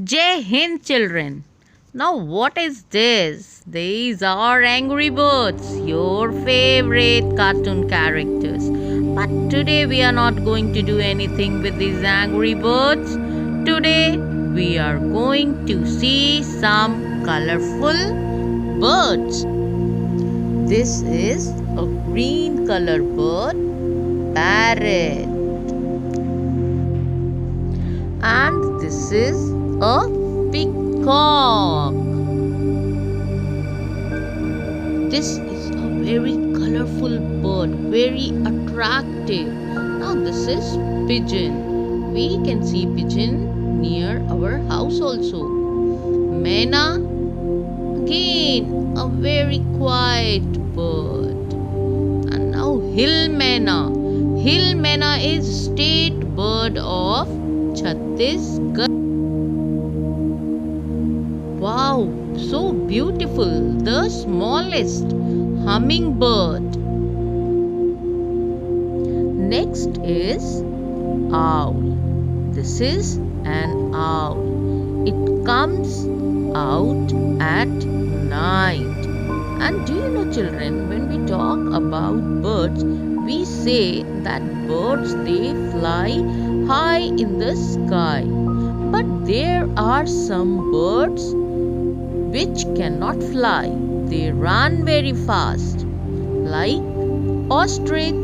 Jai Hind, children. Now, what is this? These are Angry Birds, your favorite cartoon characters. But today we are not going to do anything with these Angry Birds. Today we are going to see some colorful birds. This is a green color bird, parrot. And this is a peacock. This is a very colorful bird, very attractive. Now this is pigeon. We can see pigeon near our house also. Mena, again a very quiet bird. And now hill mena. Hill mena is state bird of Chhattisgarh. Wow, so beautiful. The smallest hummingbird. Next is owl. This is an owl. It comes out at night. And do you know, children, when we talk about birds, we say that birds, they fly high in the sky. But there are some birds which cannot fly. They run very fast, like ostrich,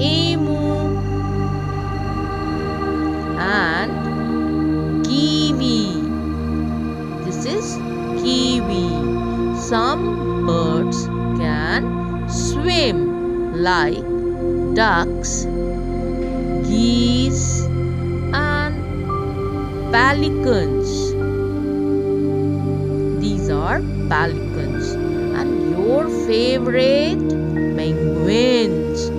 emu, and kiwi. This is kiwi. Some birds can swim, like ducks, geese, and pelicans. These are pelicans. And your favorite, penguins.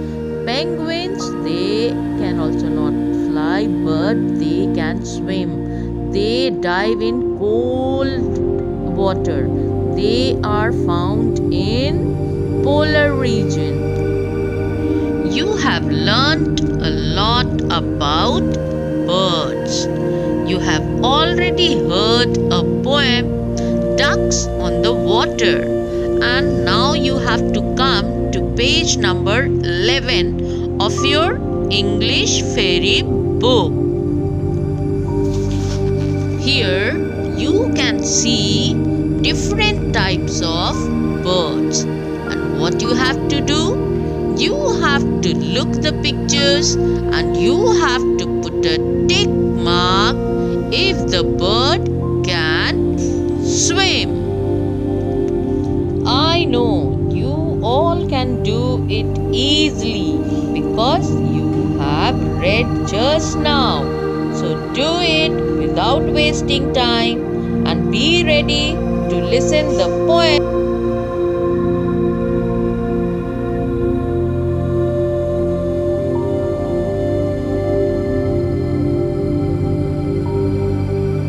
Penguins, they can also not fly, but they can swim. They dive in cold water. They are found in polar region. You have learnt a lot about birds. You have already heard a poem, Ducks on the Water. And now you have to come to page number 11 of your English fairy book. Here you can see different types of birds. And what you have to do? You have to look the pictures and you have to put a tick mark if the bird can swim. I know you all can do it easily because you have read just now. So do it without wasting time and be ready to listen the poem.